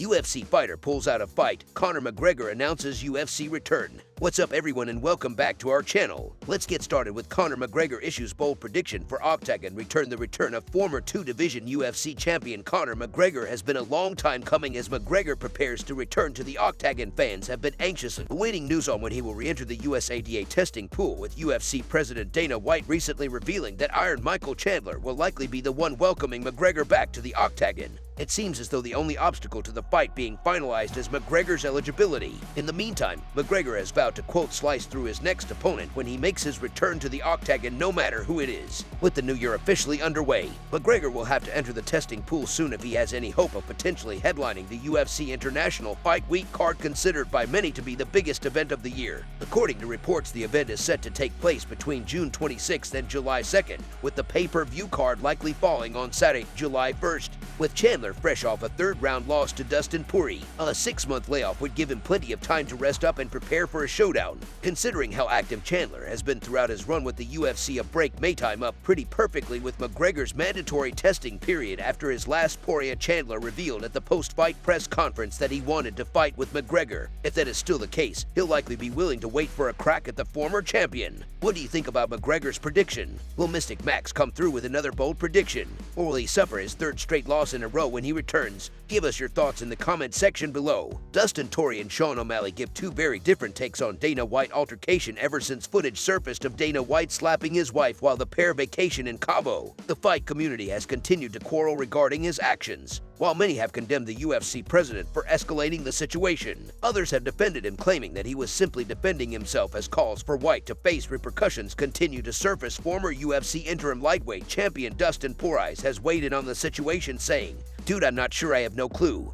UFC fighter pulls out a fight. Conor McGregor announces UFC return. What's up everyone and welcome back to our channel. Let's get started with Conor McGregor issues bold prediction for Octagon the return of former two-division UFC champion Conor McGregor has been a long time coming as McGregor prepares to return to the Octagon. Fans have been anxiously awaiting news on when he will re-enter the USADA testing pool, with UFC President Dana White recently revealing that Iron Michael Chandler will likely be the one welcoming McGregor back to the Octagon. It seems as though the only obstacle to the fight being finalized is McGregor's eligibility. In the meantime, McGregor has vowed to quote slice through his next opponent when he makes his return to the Octagon, no matter who it is. With the new year officially underway, McGregor will have to enter the testing pool soon if he has any hope of potentially headlining the UFC International Fight Week card, considered by many to be the biggest event of the year. According to reports, the event is set to take place between June 26th and July 2nd, with the pay-per-view card likely falling on Saturday, July 1st. With Chandler fresh off a third-round loss to Dustin Poirier, a 6-month layoff would give him plenty of time to rest up and prepare for a showdown. Considering how active Chandler has been throughout his run with the UFC, a break may time up pretty perfectly with McGregor's mandatory testing period after his last Poirier. Chandler revealed at the post-fight press conference that he wanted to fight with McGregor. If that is still the case, he'll likely be willing to wait for a crack at the former champion. What do you think about McGregor's prediction? Will Mystic Max come through with another bold prediction? Or will he suffer his third straight loss in a row when he returns? Give us your thoughts in the comment section below. Dustin and Sean O'Malley give two very different takes on Dana White altercation ever since footage surfaced of Dana White slapping his wife while the pair vacation in Cabo. The fight community has continued to quarrel regarding his actions. While many have condemned the UFC president for escalating the situation, others have defended him, claiming that he was simply defending himself as calls for White to face repercussions continue to surface. Former UFC interim lightweight champion Dustin has weighed in on the situation, saying, "Dude, I'm not sure, I have no clue.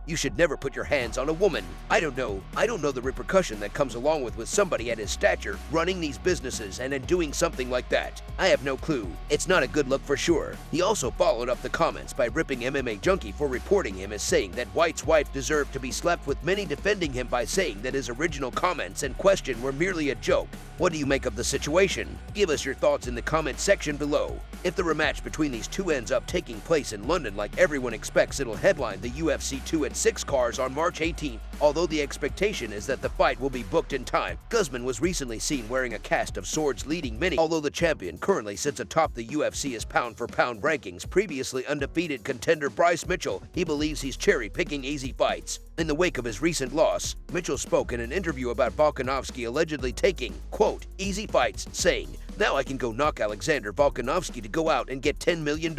You should never put your hands on a woman. I don't know the repercussion that comes along with somebody at his stature running these businesses and then doing something like that. I have no clue. It's not a good look for sure." He also followed up the comments by ripping MMA Junkie for reporting him as saying that White's wife deserved to be slept with, many defending him by saying that his original comments and question were merely a joke. What do you make of the situation? Give us your thoughts in the comment section below. If the rematch between these two ends up taking place in London like everyone expects, it'll headline the UFC 2 at 6 cars on March 18th, although the expectation is that the fight will be booked in time. Guzman was recently seen wearing a cast of swords leading many. Although the champion currently sits atop the UFC's pound-for-pound rankings, previously undefeated contender Bryce Mitchell, he believes he's cherry-picking easy fights. In the wake of his recent loss, Mitchell spoke in an interview about Volkanovski allegedly taking, quote, easy fights, saying, "Now I can go knock Alexander Volkanovski to go out and get $10 million.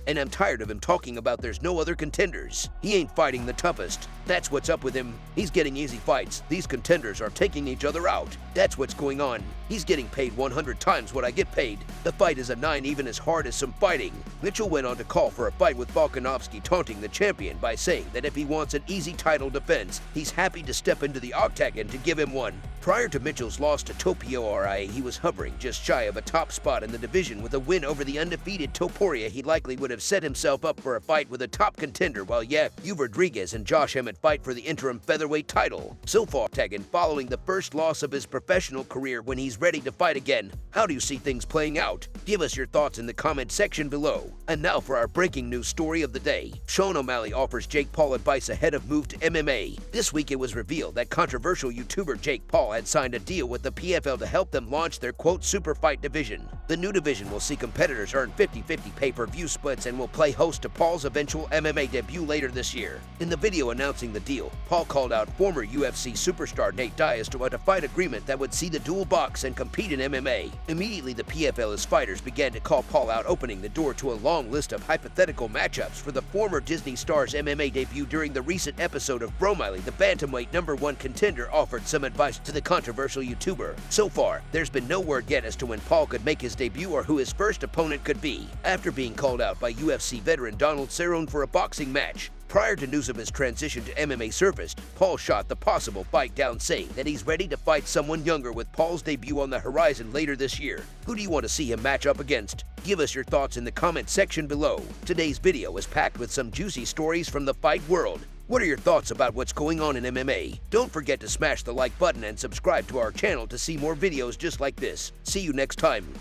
And I'm tired of him talking about there's no other contenders. He ain't fighting the toughest. That's what's up with him. He's getting easy fights. These contenders are taking each other out. That's what's going on. He's getting paid 100 times what I get paid. The fight is a 9 even as hard as some fighting." Mitchell went on to call for a fight with Volkanovski, taunting the champion by saying that if he wants an easy title defense, he's happy to step into the Octagon to give him one. Prior to Mitchell's loss to Poirier, he was hovering just shy of a top spot in the division. With a win over the undefeated Poirier, he likely would have set himself up for a fight with a top contender, while Yair Rodriguez and Josh Emmett fight for the interim featherweight title. So far, Octagon following the first loss of his professional career when he's ready to fight again. How do you see things playing out? Give us your thoughts in the comment section below. And now for our breaking news story of the day. Sean O'Malley offers Jake Paul advice ahead of move to MMA. This week it was revealed that controversial YouTuber Jake Paul had signed a deal with the PFL to help them launch their quote super fight division. The new division will see competitors earn 50-50 pay-per-view splits and will play host to Paul's eventual MMA debut later this year. In the video announcing the deal, Paul called out former UFC superstar Nate Diaz to a fight agreement that would see the dual box and compete in MMA. Immediately, the PFL's fighters began to call Paul out, opening the door to a long list of hypothetical matchups for the former Disney star's MMA debut. During the recent episode of OMalley, the bantamweight #1 contender offered some advice to the controversial YouTuber. So far, there's been no word yet as to when Paul could make his debut or who his first opponent could be. After being called out by UFC veteran Donald Cerrone for a boxing match, prior to news of his transition to MMA surfaced, Paul shot the possible fight down, saying that he's ready to fight someone younger, with Paul's debut on the horizon later this year. Who do you want to see him match up against? Give us your thoughts in the comment section below. Today's video is packed with some juicy stories from the fight world. What are your thoughts about what's going on in MMA? Don't forget to smash the like button and subscribe to our channel to see more videos just like this. See you next time.